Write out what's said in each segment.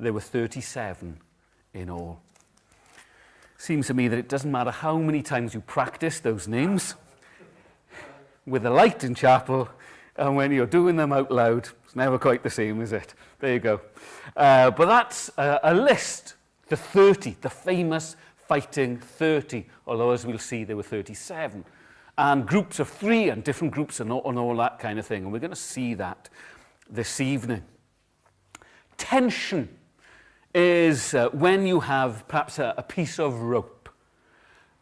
there were 37 in all. Seems to me that it doesn't matter how many times you practice those names with the light in chapel, and when you're doing them out loud, it's never quite the same, is it? There you go. But that's a list, the 30, the famous fighting 30, although as we'll see there were 37. And groups of 3 and different groups and all that kind of thing. And we're going to see that this evening. Tension is when you have perhaps a piece of rope.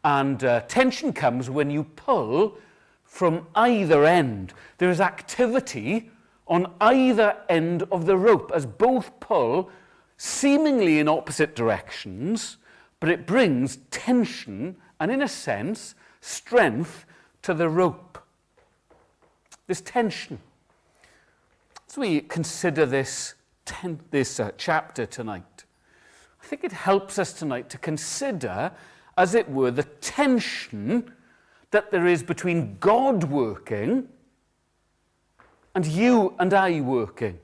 And tension comes when you pull from either end. There is activity on either end of the rope as both pull seemingly in opposite directions, but it brings tension and, in a sense, strength to the rope. There's tension. As we consider this chapter tonight, I think it helps us tonight to consider, as it were, the tension that there is between God working and you and I working.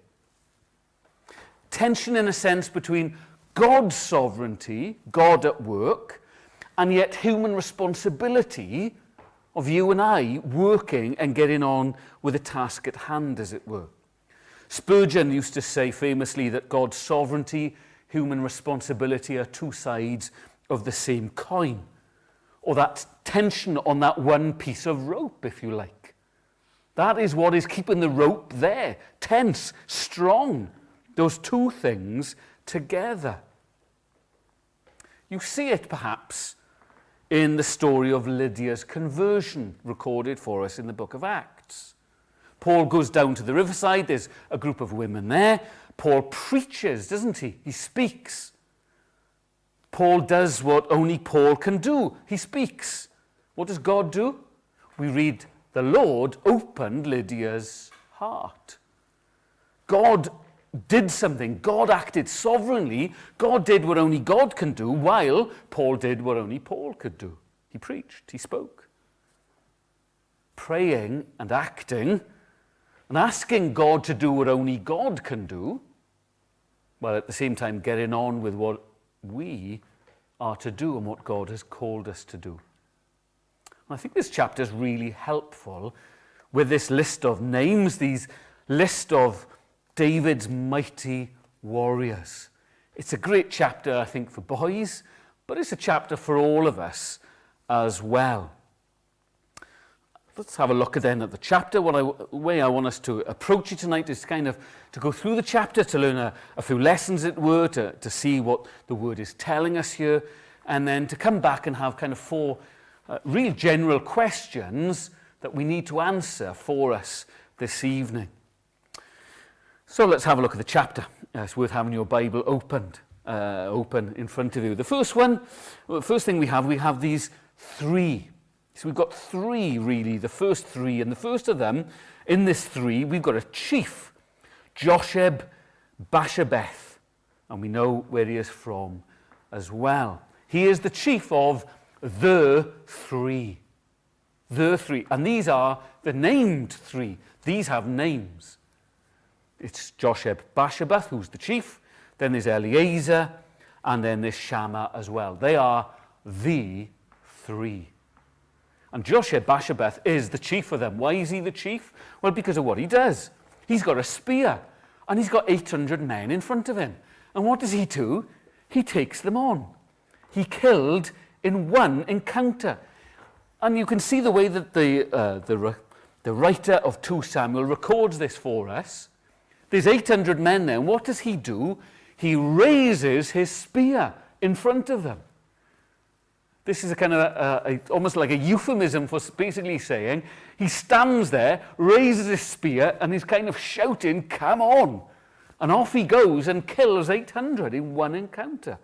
Tension, in a sense, between God's sovereignty, God at work, and yet human responsibility of you and I working and getting on with the task at hand, as it were. Spurgeon used to say famously that God's sovereignty, human responsibility are two sides of the same coin, or that tension on that one piece of rope, if you like. That is what is keeping the rope there, tense, strong, those two things together. You see it perhaps in the story of Lydia's conversion recorded for us in the book of Acts. Paul goes down to the riverside, there's a group of women there. Paul preaches, doesn't he? He speaks. Paul does what only Paul can do. He speaks. What does God do? We read, the Lord opened Lydia's heart. God did something. God acted sovereignly. God did what only God can do, while Paul did what only Paul could do. He preached. He spoke. Praying and acting and asking God to do what only God can do, while at the same time getting on with what we are to do and what God has called us to do. I think this chapter is really helpful with this list of names, these list of David's mighty warriors. It's a great chapter, I think, for boys, but it's a chapter for all of us as well. Let's have a look then at the chapter. The way I want us to approach it tonight is kind of to go through the chapter, to learn a few lessons, as it were, to see what the word is telling us here, and then to come back and have kind of 4 real general questions that we need to answer for us this evening. So let's have a look at the chapter. It's worth having your Bible open in front of you. The first thing we have these 3. So we've got 3 really, the first 3, and the first of them, in this 3, we've got a chief, Josheb-Basshebeth, and we know where he is from as well. He is the chief of the 3. The 3, and these are the named 3. These have names. It's Josheb-Basshebeth, who's the chief, then there's Eleazar, and then there's Shammah as well. They are the 3. And Josheb-Basshebeth is the chief of them. Why is he the chief? Well, because of what he does. He's got a spear, and he's got 800 men in front of him. And what does he do? He takes them on. He killed in one encounter. And you can see the way that the writer of 2 Samuel records this for us. There's 800 men there, and what does he do? He raises his spear in front of them. This is a kind of almost like a euphemism for basically saying he stands there, raises his spear, and he's kind of shouting, "Come on!" And off he goes and kills 800 in one encounter.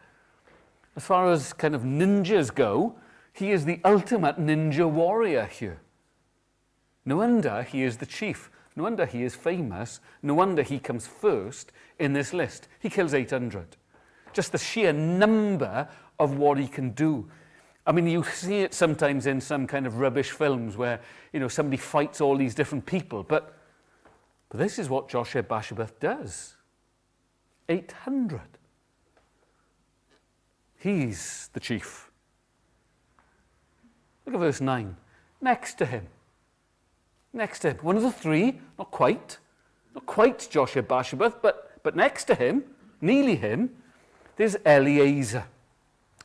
As far as kind of ninjas go, he is the ultimate ninja warrior here. No wonder he is the chief. No wonder he is famous. No wonder he comes first in this list. He kills 800. Just the sheer number of what he can do. I mean, you see it sometimes in some kind of rubbish films where, somebody fights all these different people. But this is what Josheb-Basshebeth does. 800. He's the chief. Look at verse 9. Next to him. Next to him. One of the three, not quite Joshua Bashabath, but next to him, nearly him, there's Eleazar.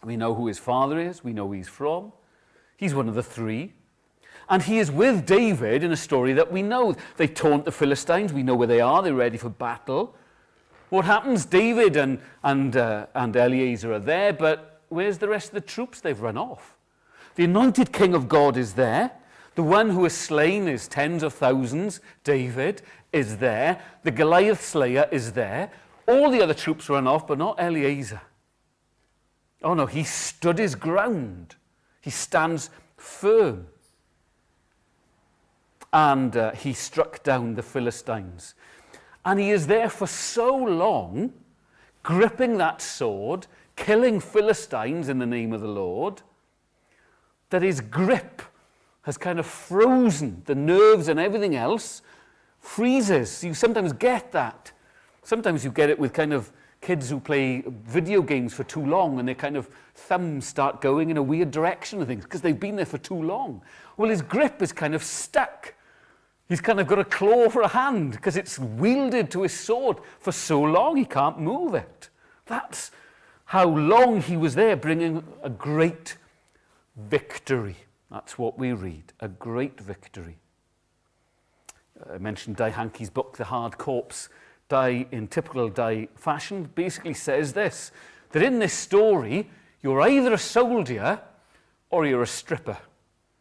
We know who his father is. We know who he's from. He's one of the three. And he is with David in a story that we know. They taunt the Philistines. We know where they are. They're ready for battle. What happens? David and Eleazar are there, but where's the rest of the troops? They've run off. The anointed king of God is there. The one who has slain his tens of thousands, David, is there. The Goliath slayer is there. All the other troops run off, but not Eleazar. Oh no, he stood his ground. He stands firm. And he struck down the Philistines. And he is there for so long, gripping that sword, killing Philistines in the name of the Lord, that his grip has kind of frozen. The nerves and everything else freezes. You sometimes get that. Sometimes you get it with kind of kids who play video games for too long and their kind of thumbs start going in a weird direction and things because they've been there for too long. Well, his grip is kind of stuck. He's kind of got a claw for a hand because it's wielded to his sword for so long he can't move it. That's how long he was there, bringing a great victory. That's what we read, a great victory. I mentioned Di Hankey's book, The Hard Corpse. Di, in typical Di fashion, basically says this, that in this story, you're either a soldier or you're a stripper.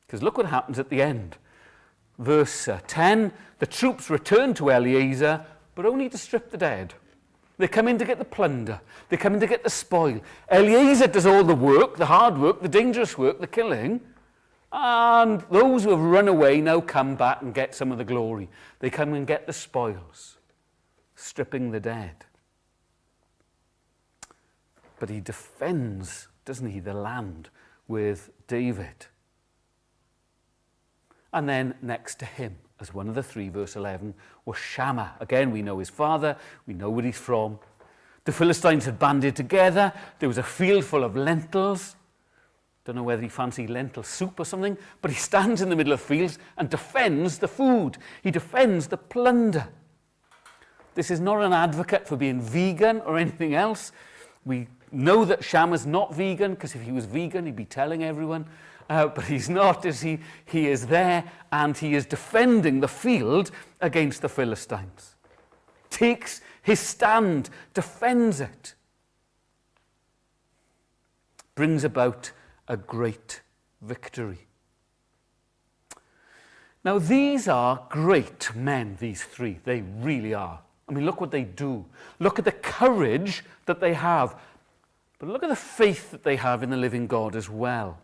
Because look what happens at the end. Verse 10, the troops return to Eleazar, but only to strip the dead. They come in to get the plunder. They come in to get the spoil. Eleazar does all the work, the hard work, the dangerous work, the killing. And those who have run away now come back and get some of the glory. They come and get the spoils, stripping the dead. But he defends, doesn't he, the land with David. And then next to him, as one of the three, verse 11, was Shammah. Again, we know his father. We know where he's from. The Philistines had banded together. There was a field full of lentils. Don't know whether he fancied lentil soup or something, but he stands in the middle of the fields and defends the food. He defends the plunder. This is not an advocate for being vegan or anything else. We know that Shammah's not vegan, because if he was vegan, he'd be telling everyone. But he's not, is he? He is there, and he is defending the field against the Philistines. Takes his stand, defends it. Brings about a great victory. Now, these are great men, these three. They really are. I mean, look what they do. Look at the courage that they have. But look at the faith that they have in the living God as well.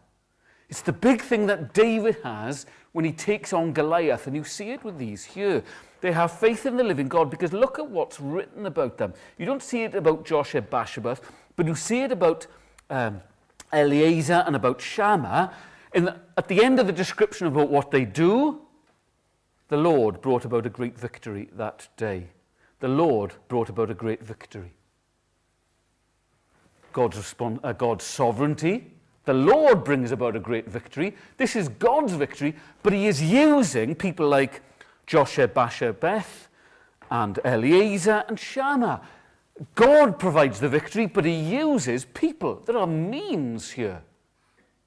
It's the big thing that David has when he takes on Goliath, and you see it with these here. They have faith in the living God because look at what's written about them. You don't see it about Joshua Bashabath, but you see it about Eleazar and about Shammah. At the end of the description about what they do, the Lord brought about a great victory that day. The Lord brought about a great victory. God's sovereignty. The Lord brings about a great victory. This is God's victory, but he is using people like Joshua Bashabath and Eleazar and Shammah. God provides the victory, but he uses people. There are means here.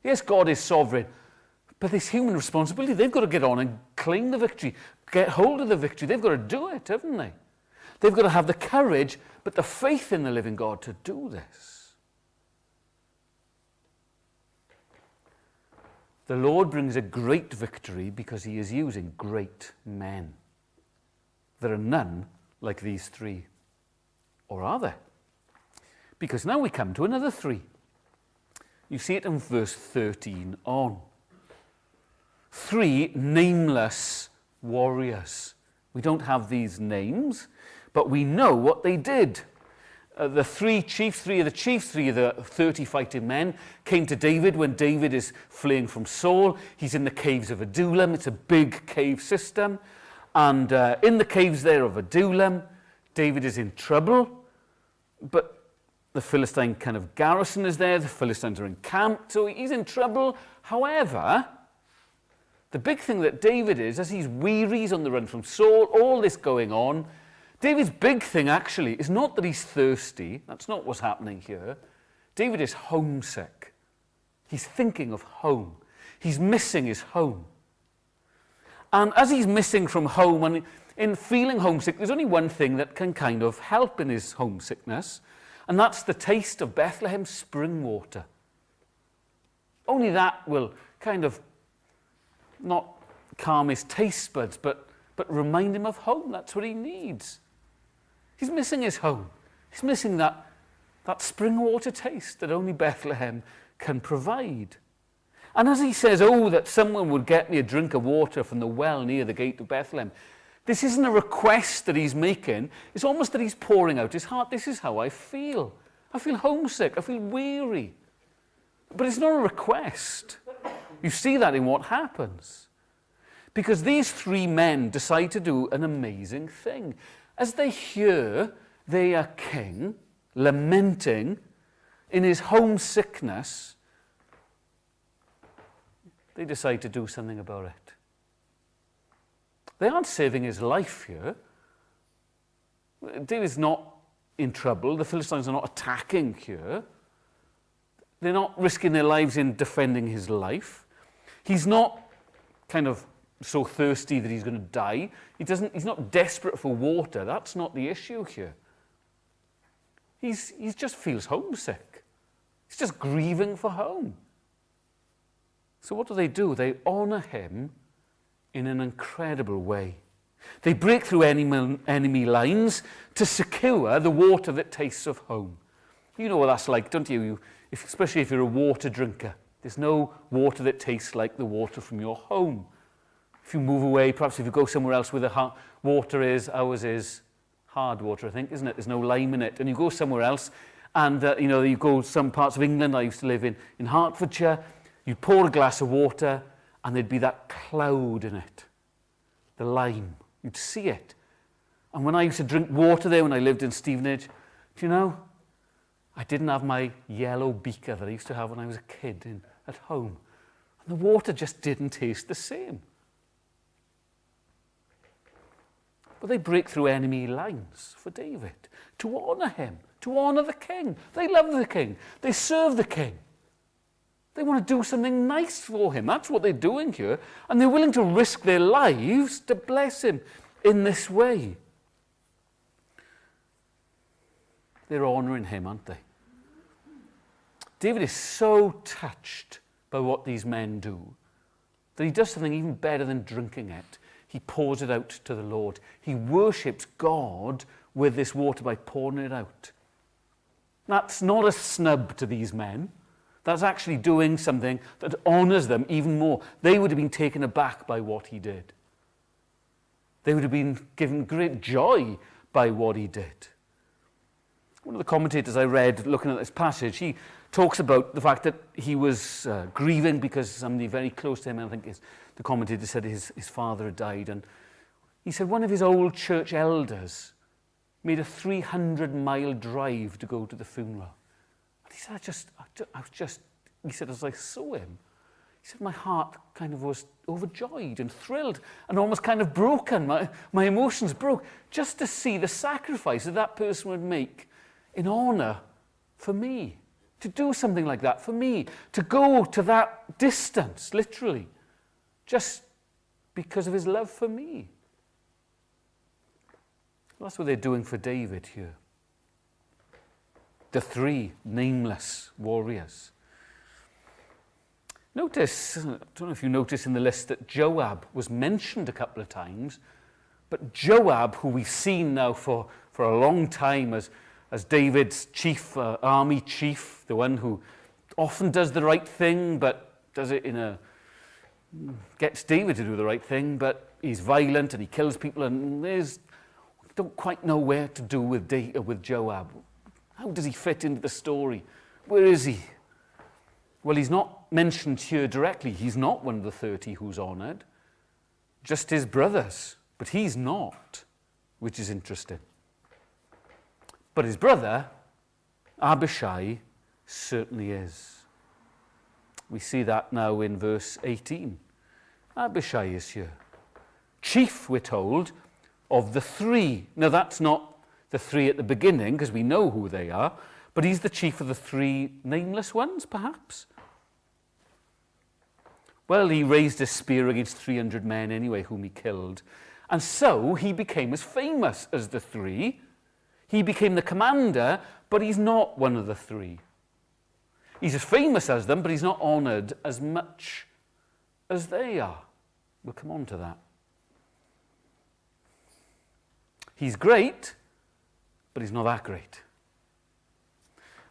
Yes, God is sovereign, but this human responsibility, they've got to get on and claim the victory, get hold of the victory. They've got to do it, haven't they? They've got to have the courage, but the faith in the living God to do this. The Lord brings a great victory because he is using great men. There are none like these three. Or are there? Because now we come to another three. You see it in verse 13 on. Three nameless warriors. We don't have these names, but we know what they did. The three of the 30 fighting men came to David when David is fleeing from Saul. He's in the caves of Adullam. It's a big cave system. And in the caves there of Adullam, David is in trouble. But the Philistine kind of garrison is there. The Philistines are encamped, so he's in trouble. However, the big thing that David is, as he's weary, he's on the run from Saul, all this going on, David's big thing actually is not that he's thirsty. That's not what's happening here. David is homesick. He's thinking of home. He's missing his home. And as he's missing from home and in feeling homesick, there's only one thing that can kind of help in his homesickness, and that's the taste of Bethlehem spring water. Only that will kind of not calm his taste buds, but remind him of home. That's what he needs. He's missing his home. He's missing that spring water taste that only Bethlehem can provide. And as he says, oh, that someone would get me a drink of water from the well near the gate of Bethlehem, this isn't a request that he's making. It's almost that he's pouring out his heart. This is how I feel. I feel homesick. I feel weary. But it's not a request. You see that in what happens. Because these three men decide to do an amazing thing. As they hear their king lamenting in his homesickness, they decide to do something about it. They aren't saving his life here. David's not in trouble. The Philistines are not attacking here. They're not risking their lives in defending his life. He's not kind of so thirsty that he's going to die. He's not desperate for water. That's not the issue here. He just feels homesick. He's just grieving for home. So what do? They honor him in an incredible way. They break through enemy lines to secure the water that tastes of home. You know what that's like, don't you? Especially if you're a water drinker. There's no water that tastes like the water from your home. If you move away, perhaps if you go somewhere else where the water is, ours is hard water, I think, isn't it? There's no lime in it. And you go somewhere else, and you go some parts of England. I used to live in Hertfordshire. You'd pour a glass of water, and there'd be that cloud in it, the lime. You'd see it. And when I used to drink water there when I lived in Stevenage, do you know, I didn't have my yellow beaker that I used to have when I was a kid at home. And the water just didn't taste the same. But they break through enemy lines for David to honor him, to honor the king. They love the king. They serve the king. They want to do something nice for him. That's what they're doing here. And they're willing to risk their lives to bless him in this way. They're honoring him, aren't they? David is so touched by what these men do that he does something even better than drinking it. He pours it out to the Lord. He worships God with this water by pouring it out. That's not a snub to these men. That's actually doing something that honors them even more. They would have been taken aback by what he did. They would have been given great joy by what he did. One of the commentators I read looking at this passage, he talks about the fact that he was grieving because somebody very close to him, I think the commentator said his father had died. And he said one of his old church elders made a 300-mile drive to go to the funeral. He said, he said, as I saw him, he said, my heart kind of was overjoyed and thrilled and almost kind of broken. My emotions broke just to see the sacrifice that person would make in honor for me, to do something like that for me, to go to that distance, literally, just because of his love for me. Well, that's what they're doing for David here. The three nameless warriors. Notice, I don't know if you notice in the list that Joab was mentioned a couple of times, but Joab, who we've seen now for a long time as David's chief, army chief, the one who often does the right thing, but does it gets David to do the right thing, but he's violent and he kills people, and don't quite know where to do with Joab. How does he fit into the story? Where is he? Well, he's not mentioned here directly. He's not one of the 30 who's honored. Just his brothers. But he's not, which is interesting. But his brother, Abishai certainly is. We see that now in verse 18. Abishai is here. Chief, we're told, of the three. Now that's not the three at the beginning, because we know who they are, but he's the chief of the three nameless ones, perhaps. Well, he raised a spear against 300 men anyway, whom he killed. And so he became as famous as the three. He became the commander, but he's not one of the three. He's as famous as them, but he's not honoured as much as they are. We'll come on to that. He's great, but he's not that great.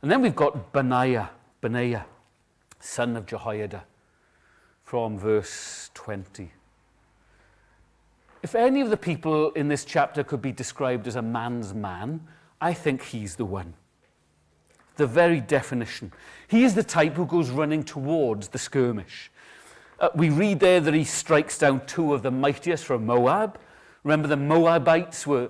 And then we've got Benaiah, son of Jehoiada, from verse 20. If any of the people in this chapter could be described as a man's man, I think he's the one. The very definition. He is the type who goes running towards the skirmish. We read there that he strikes down two of the mightiest from Moab. Remember, the Moabites were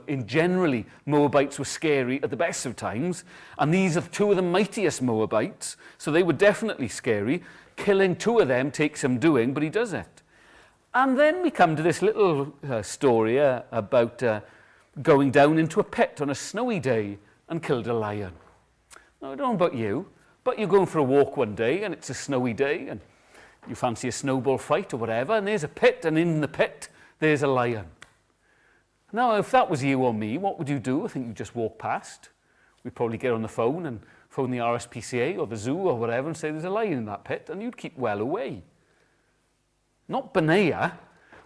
scary at the best of times, and these are two of the mightiest Moabites, so they were definitely scary. Killing two of them takes some doing, but he does it. And then we come to this little story about going down into a pit on a snowy day and killed a lion. Now, I don't know about you, but you're going for a walk one day and it's a snowy day and you fancy a snowball fight or whatever, and there's a pit, and in the pit there's a lion. Now, if that was you or me, what would you do? I think you'd just walk past. We'd probably get on the phone and phone the RSPCA or the zoo or whatever and say there's a lion in that pit, and you'd keep well away. Not Benaiah.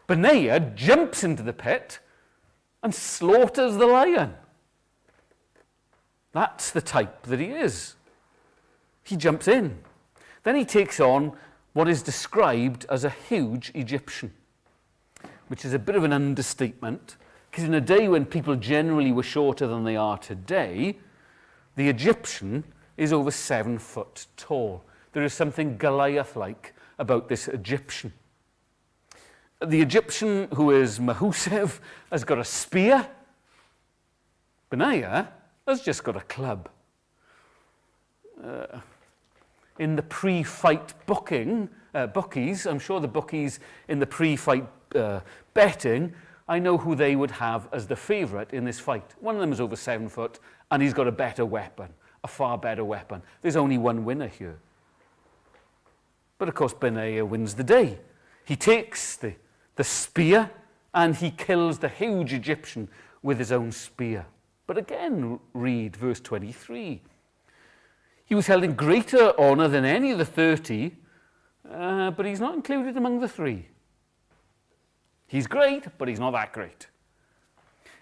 Benaiah jumps into the pit and slaughters the lion. That's the type that he is. He jumps in. Then he takes on what is described as a huge Egyptian, which is a bit of an understatement, because in a day when people generally were shorter than they are today, the Egyptian is over 7 foot tall. There is something Goliath-like about this Egyptian. The Egyptian, who is Mahusev, has got a spear. Benaiah has just got a club. In the pre-fight bookies, I'm sure the bookies in the pre-fight betting, I know who they would have as the favourite in this fight. One of them is over 7 foot, and he's got a better weapon, a far better weapon. There's only one winner here. But of course, Benaiah wins the day. He takes the spear, and he kills the huge Egyptian with his own spear. But again, read verse 23. He was held in greater honour than any of the 30, but he's not included among the 3. He's great, but he's not that great.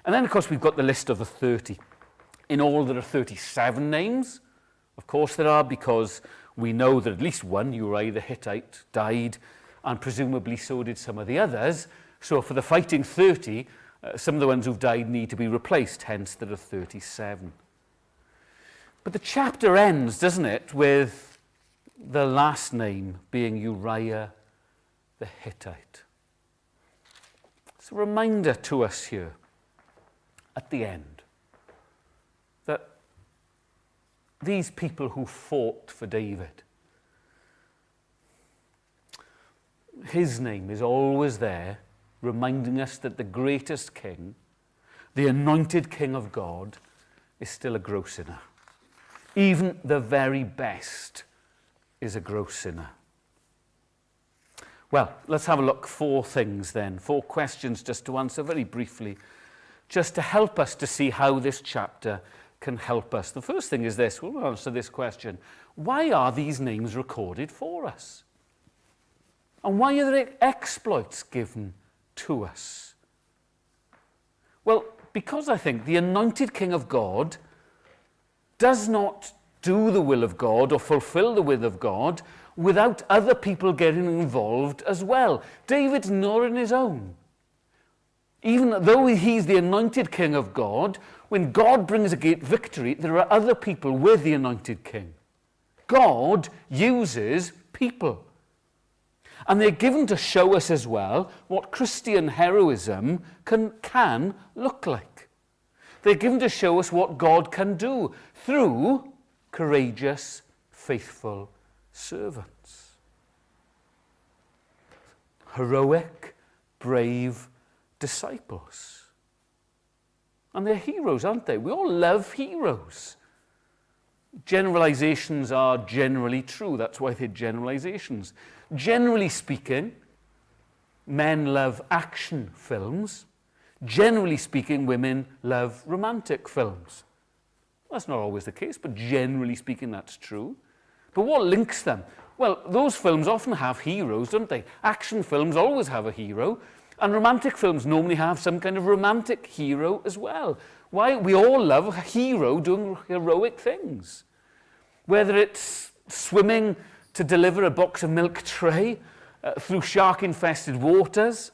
And then, of course, we've got the list of the 30. In all, there are 37 names. Of course there are, because we know that at least one, Uriah the Hittite, died, and presumably so did some of the others. So for the fighting 30, some of the ones who've died need to be replaced, hence there are 37. But the chapter ends, doesn't it, with the last name being Uriah the Hittite. It's a reminder to us here at the end that these people who fought for David, his name is always there, reminding us that the greatest king, the anointed king of God, is still a gross sinner. Even the very best is a gross sinner. Well, let's have a look. 4 things then, 4 questions just to answer very briefly, just to help us to see how this chapter can help us. The first thing is this. We'll answer this question. Why are these names recorded for us? And why are there exploits given to us? Well, because I think the anointed king of God does not do the will of God or fulfill the will of God without other people getting involved as well. David's not on his own. Even though he's the anointed king of God, when God brings a great victory, there are other people with the anointed king. God uses people. And they're given to show us as well what Christian heroism can look like. They're given to show us what God can do through courageous, faithful servants. Heroic, brave disciples. And they're heroes, aren't they? We all love heroes. Generalizations are generally true. That's why they're generalizations. Generally speaking, men love action films. Generally speaking, women love romantic films. That's not always the case, but generally speaking, that's true. But what links them? Well, those films often have heroes, don't they? Action films always have a hero, and romantic films normally have some kind of romantic hero as well. Why? We all love a hero doing heroic things. Whether it's swimming to deliver a box of milk tray through shark-infested waters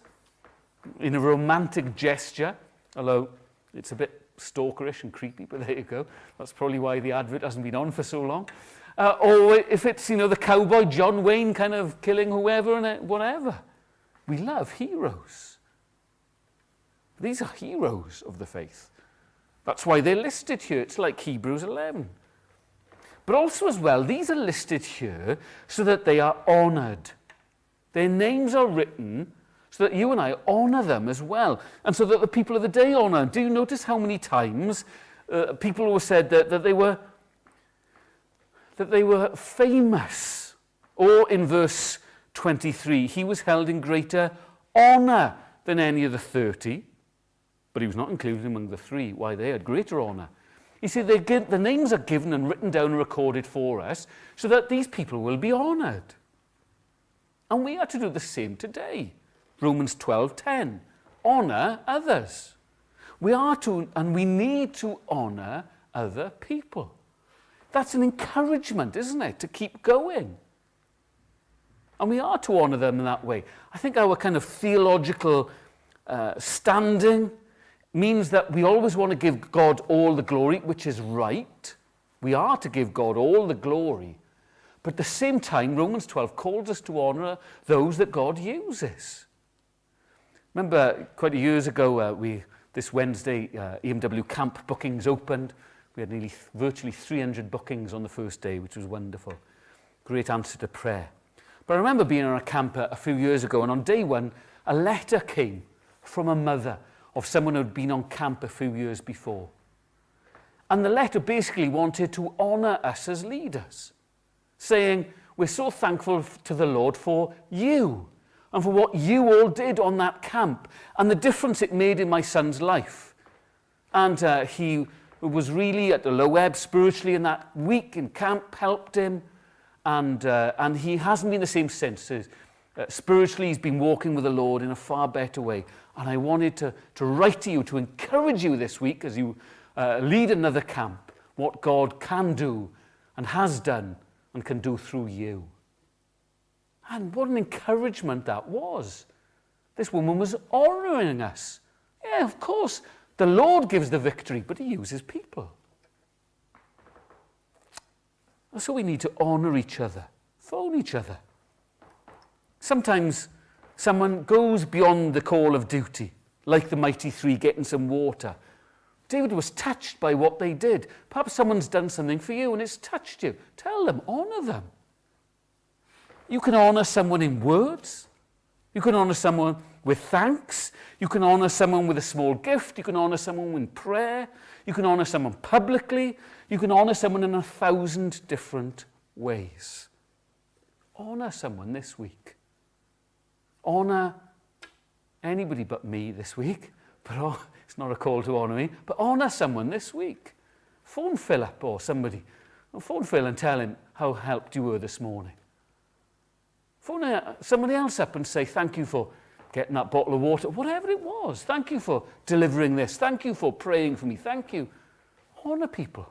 in a romantic gesture, although it's a bit stalkerish and creepy, but there you go. That's probably why the advert hasn't been on for so long. Or if it's, the cowboy John Wayne kind of killing whoever and whatever. We love heroes. These are heroes of the faith. That's why they're listed here. It's like Hebrews 11. But also as well, these are listed here so that they are honoured. Their names are written so that you and I honour them as well, and so that the people of the day honour. Do you notice how many times people were said that they were famous? Or in verse 23, he was held in greater honour than any of the 30, but he was not included among the 3. Why? They had greater honour. You see, the names are given and written down and recorded for us so that these people will be honoured. And we are to do the same today. Romans 12:10, honour others. We are to, and we need to honour other people. That's an encouragement, isn't it, to keep going. And we are to honour them in that way. I think our kind of theological standing means that we always want to give God all the glory, which is right. We are to give God all the glory. But at the same time, Romans 12 calls us to honour those that God uses. Remember, quite a years ago, this Wednesday, EMW camp bookings opened. We had virtually 300 bookings on the first day, which was wonderful. Great answer to prayer. But I remember being on a camp a few years ago, and on day one, a letter came from a mother of someone who had been on camp a few years before. And the letter basically wanted to honour us as leaders, saying, we're so thankful to the Lord for you and for what you all did on that camp and the difference it made in my son's life. And he was really at the low ebb spiritually in that week in camp, helped him, and he hasn't been the same since. Spiritually, he's been walking with the Lord in a far better way. And I wanted to write to you, to encourage you this week as you lead another camp, what God can do and has done and can do through you. And what an encouragement that was. This woman was honouring us. Yeah, of course, the Lord gives the victory, but he uses people. And so we need to honour each other, phone each other. Sometimes someone goes beyond the call of duty, like the mighty 3 getting some water. David was touched by what they did. Perhaps someone's done something for you and it's touched you. Tell them, honour them. You can honour someone in words. You can honour someone with thanks. You can honour someone with a small gift. You can honour someone in prayer. You can honour someone publicly. You can honour someone in 1,000 different ways. Honour someone this week. Honour anybody but me this week. But it's not a call to honour me. But honour someone this week. Phone Philip or somebody. Phone Phil and tell him how helped you were this morning. Phone somebody else up and say, thank you for getting that bottle of water. Whatever it was. Thank you for delivering this. Thank you for praying for me. Thank you. Honour people.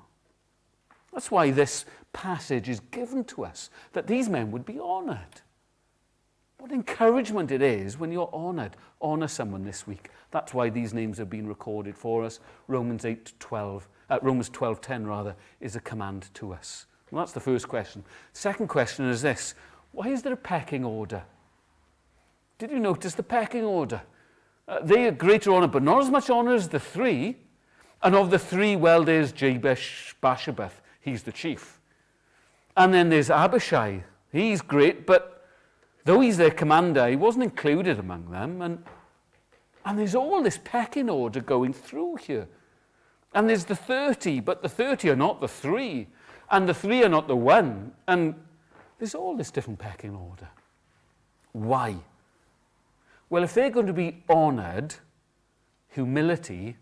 That's why this passage is given to us, that these men would be honoured. What encouragement it is when you're honoured. Honour someone this week. That's why these names have been recorded for us. Romans 12:10 rather, is a command to us. Well, that's the first question. Second question is this. Why is there a pecking order? Did you notice the pecking order? They are greater honour, but not as much honour as the 3. And of the 3, well, there's Jabesh Bashabeth. He's the chief. And then there's Abishai. He's great, but though he's their commander, he wasn't included among them. And there's all this pecking order going through here. And there's the 30, but the 30 are not the 3. And the 3 are not the 1. And there's all this different pecking order. Why? Well, if they're going to be honoured, humility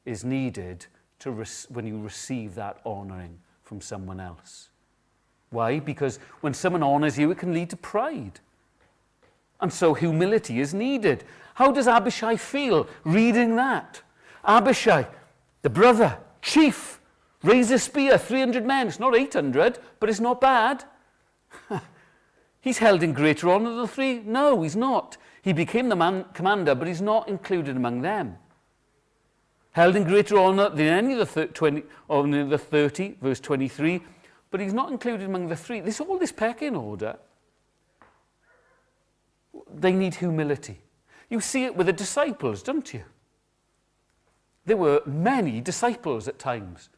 is needed when you receive that honouring from someone else. Why? Because when someone honours you, it can lead to pride. And so humility is needed. How does Abishai feel reading that? Abishai, the brother, chief, raise a spear, 300 men. It's not 800, but it's not bad. He's held in greater honour than the 3? No, he's not. He became the commander, but he's not included among them. Held in greater honour than any of the 30, verse 23, but he's not included among the 3. There's all this pecking order. They need humility. You see it with the disciples, don't you? There were many disciples at times.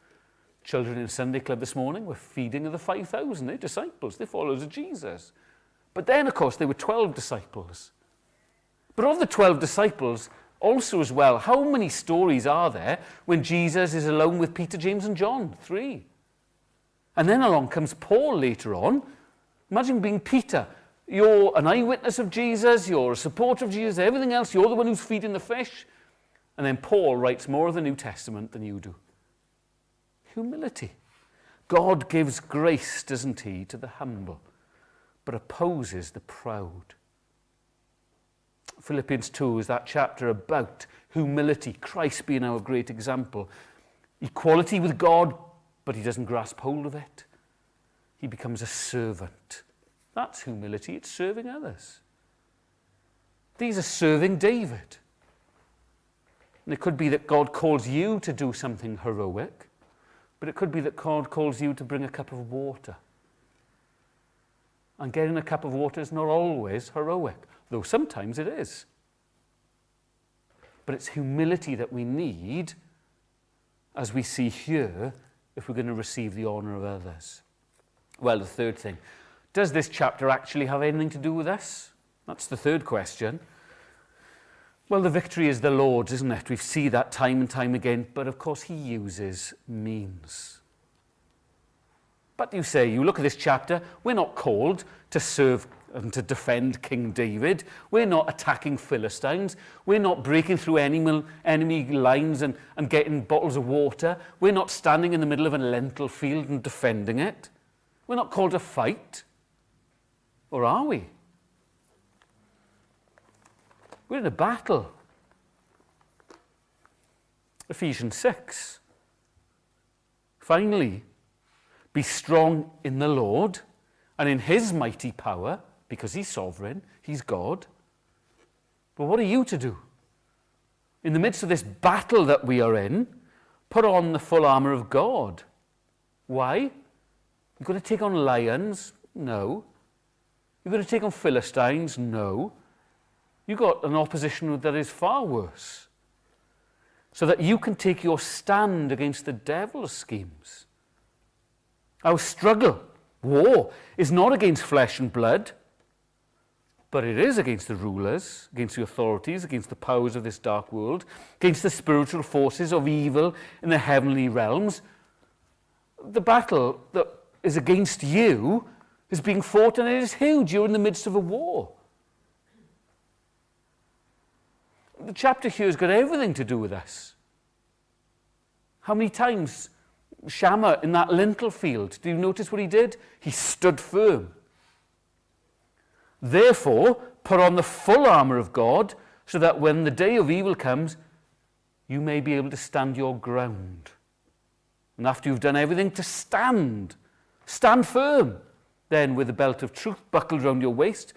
Children in Sunday Club this morning were feeding of the 5,000. They're disciples. They're followers of Jesus. But then, of course, there were 12 disciples. But of the 12 disciples, also as well, how many stories are there when Jesus is alone with Peter, James, and John? 3. And then along comes Paul later on. Imagine being Peter. You're an eyewitness of Jesus. You're a supporter of Jesus. Everything else, you're the one who's feeding the fish. And then Paul writes more of the New Testament than you do. Humility. God gives grace, doesn't he, to the humble, but opposes the proud. Philippians 2 is that chapter about humility, Christ being our great example. Equality with God, but he doesn't grasp hold of it. He becomes a servant. That's humility, it's serving others. These are serving David. And it could be that God calls you to do something heroic, but it could be that God calls you to bring a cup of water. And getting a cup of water is not always heroic, though sometimes it is. But it's humility that we need, as we see here, if we're going to receive the honour of others. Well, the third thing, does this chapter actually have anything to do with us? That's the third question. Well, the victory is the Lord's, isn't it? We see that time and time again, but of course he uses means. But you say, you look at this chapter, we're not called to serve and to defend King David. We're not attacking Philistines. We're not breaking through enemy lines and getting bottles of water. We're not standing in the middle of a lentil field and defending it. We're not called to fight. Or are we? We're in a battle. Ephesians 6. Finally, be strong in the Lord and in his mighty power, because he's sovereign, he's God. But what are you to do? In the midst of this battle that we are in, put on the full armour of God. Why? You're going to take on lions? No. You're going to take on Philistines? No. You've got an opposition that is far worse. So that you can take your stand against the devil's schemes. Our struggle, war, is not against flesh and blood, but it is against the rulers, against the authorities, against the powers of this dark world, against the spiritual forces of evil in the heavenly realms. The battle that is against you is being fought, and it is huge. You're in the midst of a war. The chapter here has got everything to do with us. How many times Shammah in that lentil field, do you notice what he did? He stood firm. Therefore, put on the full armour of God, so that when the day of evil comes, you may be able to stand your ground. And after you've done everything, to stand firm. Then with the belt of truth buckled round your waist,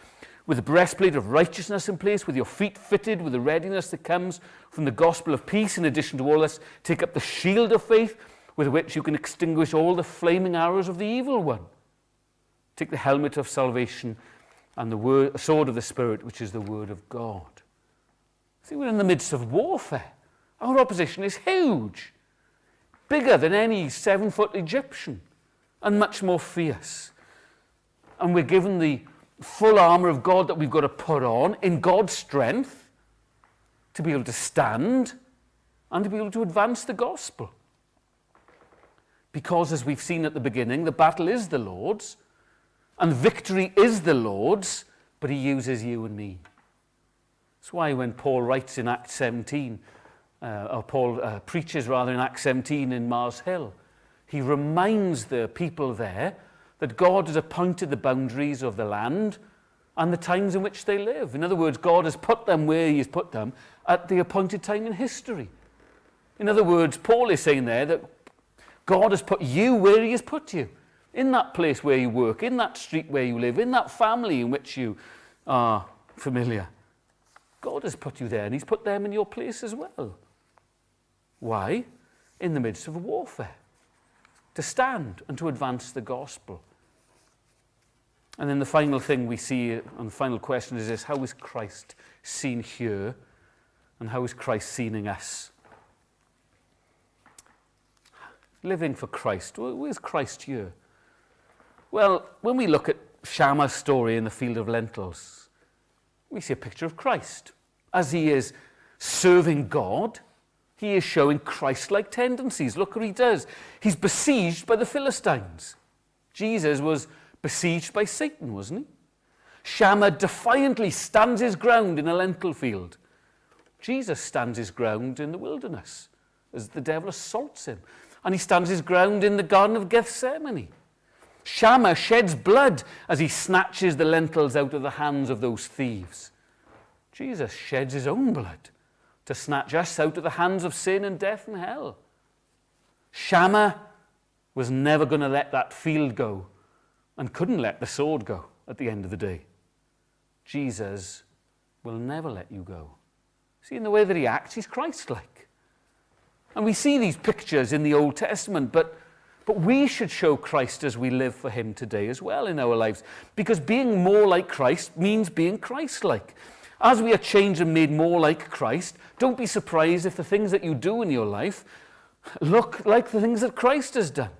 with the breastplate of righteousness in place, with your feet fitted with the readiness that comes from the gospel of peace. In addition to all this, take up the shield of faith, with which you can extinguish all the flaming arrows of the evil one. Take the helmet of salvation and the sword of the Spirit, which is the word of God. See, we're in the midst of warfare. Our opposition is huge, bigger than any 7-foot Egyptian, and much more fierce. and we're given the full armour of God that we've got to put on in God's strength to be able to stand and to be able to advance the gospel. Because, as we've seen at the beginning, the battle is the Lord's, and victory is the Lord's, but he uses you and me. That's why when Paul writes in Acts 17, or Paul preaches rather in Acts 17 in Mars Hill, he reminds the people there that God has appointed the boundaries of the land and the times in which they live. In other words, God has put them where he has put them at the appointed time in history. In other words, Paul is saying there that God has put you where he has put you, in that place where you work, in that street where you live, in that family in which you are familiar. God has put you there, and he's put them in your place as well. Why? In the midst of a warfare, to stand and to advance the gospel. And then the final thing we see, and the final question is this: how is Christ seen here, and how is Christ seen in us? Living for Christ. Where's Christ here? Well, when we look at Shammah's story in the field of lentils, we see a picture of Christ. As he is serving God, he is showing Christ-like tendencies. Look what he does. He's besieged by the Philistines. Jesus was besieged by Satan, wasn't he? Shammah defiantly stands his ground in a lentil field. Jesus stands his ground in the wilderness as the devil assaults him. And he stands his ground in the Garden of Gethsemane. Shammah sheds blood as he snatches the lentils out of the hands of those thieves. Jesus sheds his own blood to snatch us out of the hands of sin and death and hell. Shammah was never going to let that field go and couldn't let the sword go at the end of the day. Jesus will never let you go. See, in the way that he acts, he's Christ-like. And we see these pictures in the Old Testament, but we should show Christ as we live for him today as well in our lives. Because being more like Christ means being Christ-like. As we are changed and made more like Christ, don't be surprised if the things that you do in your life look like the things that Christ has done.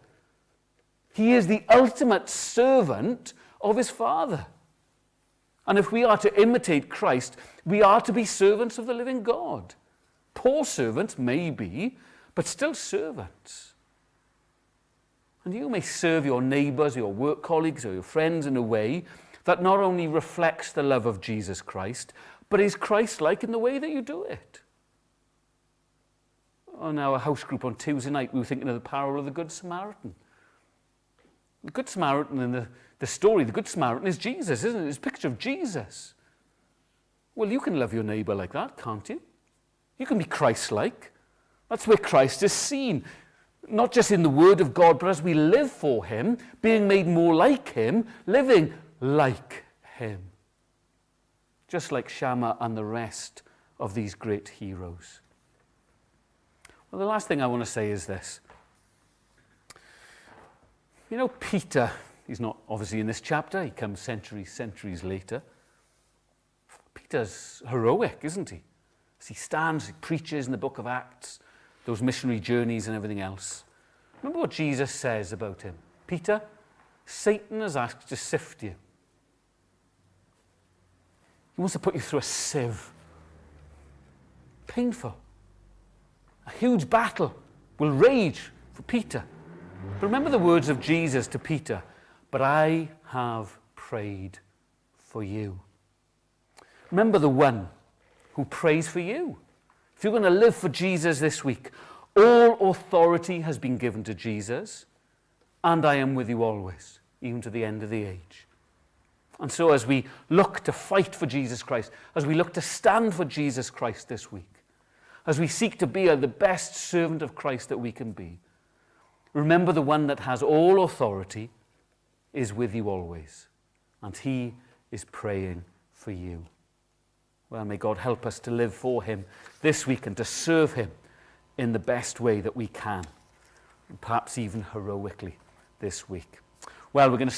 He is the ultimate servant of his Father. And if we are to imitate Christ, we are to be servants of the living God. Poor servants, maybe, but still servants. And you may serve your neighbours, your work colleagues, or your friends in a way that not only reflects the love of Jesus Christ, but is Christ-like in the way that you do it. On our house group on Tuesday night, we were thinking of the parable of the Good Samaritan. The Good Samaritan in the story, the Good Samaritan is Jesus, isn't it? It's a picture of Jesus. Well, you can love your neighbour like that, can't you? You can be Christ-like. That's where Christ is seen. Not just in the Word of God, but as we live for him, being made more like him, living like him. Just like Shammah and the rest of these great heroes. Well, the last thing I want to say is this. You know, Peter, he's not obviously in this chapter, he comes centuries later. Peter's heroic, isn't he? As he stands, he preaches in the book of Acts, those missionary journeys and everything else. Remember what Jesus says about him. Peter, Satan has asked to sift you. He wants to put you through a sieve. Painful. A huge battle will rage for Peter. But remember the words of Jesus to Peter, but I have prayed for you. Remember the one who prays for you. If you're going to live for Jesus this week, all authority has been given to Jesus, and I am with you always, even to the end of the age. And so as we look to fight for Jesus Christ, as we look to stand for Jesus Christ this week, as we seek to be the best servant of Christ that we can be, remember the one that has all authority is with you always, and he is praying for you. Well, may God help us to live for him this week and to serve him in the best way that we can, perhaps even heroically this week. Well, we're going to